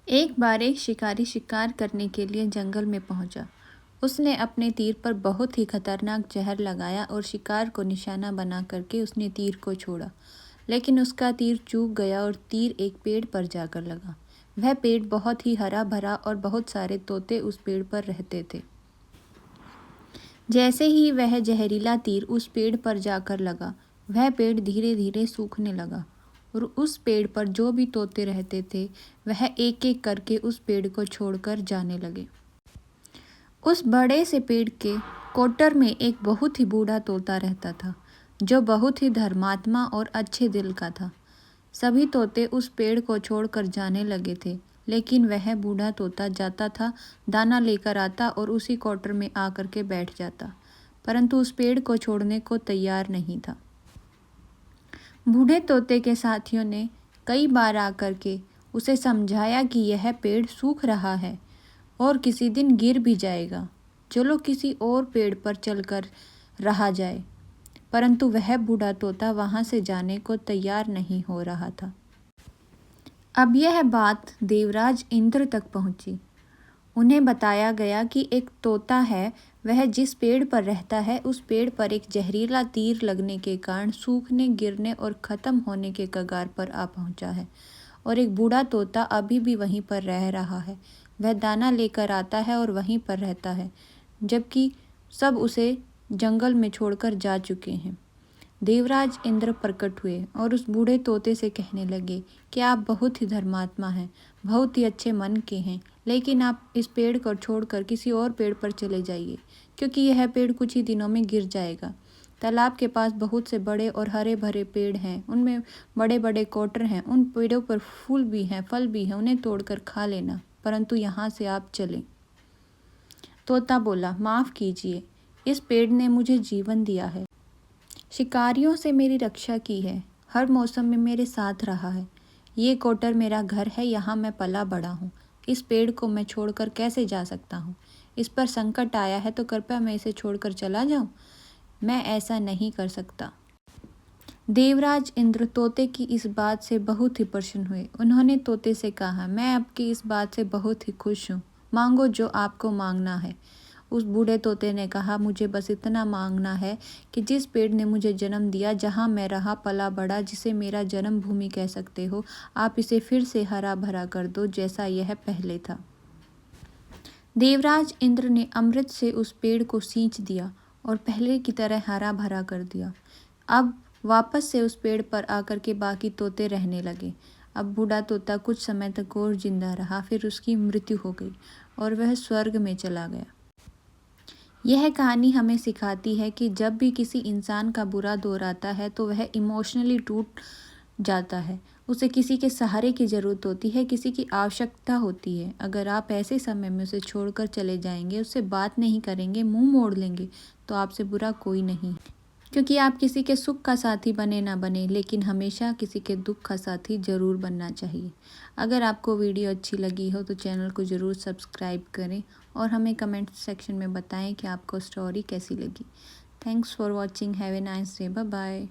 एक बार एक शिकारी शिकार करने के लिए जंगल में पहुंचा। उसने अपने तीर पर बहुत ही खतरनाक जहर लगाया और शिकार को निशाना बना करके उसने तीर को छोड़ा। लेकिन उसका तीर चूक गया और तीर एक पेड़ पर जाकर लगा। वह पेड़ बहुत ही हरा भरा और बहुत सारे तोते उस पेड़ पर रहते थे। जैसे ही वह जहरीला तीर उस पेड़ पर जाकर लगा, वह पेड़ धीरे धीरे सूखने लगा और उस पेड़ पर जो भी तोते रहते थे वह एक एक करके उस पेड़ को छोड़कर जाने लगे। उस बड़े से पेड़ के कोटर में एक बहुत ही बूढ़ा तोता रहता था, जो बहुत ही धर्मात्मा और अच्छे दिल का था। सभी तोते उस पेड़ को छोड़कर जाने लगे थे, लेकिन वह बूढ़ा तोता जाता था, दाना लेकर आता और उसी कोटर में आकर के बैठ जाता, परंतु उस पेड़ को छोड़ने को तैयार नहीं था। बूढ़े तोते के साथियों ने कई बार आकर के उसे समझाया कि यह पेड़ सूख रहा है और किसी दिन गिर भी जाएगा, चलो किसी और पेड़ पर चलकर रहा जाए, परंतु वह बूढ़ा तोता वहां से जाने को तैयार नहीं हो रहा था। अब यह बात देवराज इंद्र तक पहुंची। उन्हें बताया गया कि एक तोता है, वह जिस पेड़ पर रहता है उस पेड़ पर एक जहरीला तीर लगने के कारण सूखने, गिरने और ख़त्म होने के कगार पर आ पहुंचा है, और एक बूढ़ा तोता अभी भी वहीं पर रह रहा है। वह दाना लेकर आता है और वहीं पर रहता है, जबकि सब उसे जंगल में छोड़कर जा चुके हैं। देवराज इंद्र प्रकट हुए और उस बूढ़े तोते से कहने लगे कि आप बहुत ही धर्मात्मा हैं, बहुत ही अच्छे मन के हैं, लेकिन आप इस पेड़ को छोड़कर किसी और पेड़ पर चले जाइए, क्योंकि यह पेड़ कुछ ही दिनों में गिर जाएगा। तालाब के पास बहुत से बड़े और हरे भरे पेड़ हैं, उनमें बड़े बड़े कोटर हैं, उन पेड़ों पर फूल भी हैं, फल भी हैं, उन्हें तोड़कर खा लेना, परंतु यहाँ से आप चलें। तोता बोला, माफ़ कीजिए, इस पेड़ ने मुझे जीवन दिया है, शिकारियों से मेरी रक्षा की है, हर मौसम में मेरे साथ रहा है। ये कोटर मेरा घर है, यहाँ मैं पला बड़ा हूँ। इस पेड़ को मैं छोड़कर कैसे जा सकता हूँ? इस पर संकट आया है तो कृपया मैं इसे छोड़कर चला जाऊँ? मैं ऐसा नहीं कर सकता। देवराज इंद्र तोते की इस बात से बहुत ही प्रसन्न हुए। उन्होंने तोते से कहा, मैं आपकी इस बात से बहुत ही खुश हूँ, मांगो जो आपको मांगना है। उस बूढ़े तोते ने कहा, मुझे बस इतना मांगना है कि जिस पेड़ ने मुझे जन्म दिया, जहाँ मैं रहा पला बड़ा, जिसे मेरा जन्म भूमि कह सकते हो, आप इसे फिर से हरा भरा कर दो जैसा यह पहले था। देवराज इंद्र ने अमृत से उस पेड़ को सींच दिया और पहले की तरह हरा भरा कर दिया। अब वापस से उस पेड़ पर आकर के बाकी तोते रहने लगे। अब बूढ़ा तोता कुछ समय तक और जिंदा रहा, फिर उसकी मृत्यु हो गई और वह स्वर्ग में चला गया। यह कहानी हमें सिखाती है कि जब भी किसी इंसान का बुरा दौर आता है तो वह इमोशनली टूट जाता है, उसे किसी के सहारे की ज़रूरत होती है, किसी की आवश्यकता होती है। अगर आप ऐसे समय में उसे छोड़कर चले जाएंगे, उससे बात नहीं करेंगे, मुंह मोड़ लेंगे, तो आपसे बुरा कोई नहीं है, क्योंकि आप किसी के सुख का साथी बने ना बने, लेकिन हमेशा किसी के दुख का साथी ज़रूर बनना चाहिए। अगर आपको वीडियो अच्छी लगी हो तो चैनल को ज़रूर सब्सक्राइब करें और हमें कमेंट सेक्शन में बताएं कि आपको स्टोरी कैसी लगी। Thanks for watching, have a nice day, bye bye.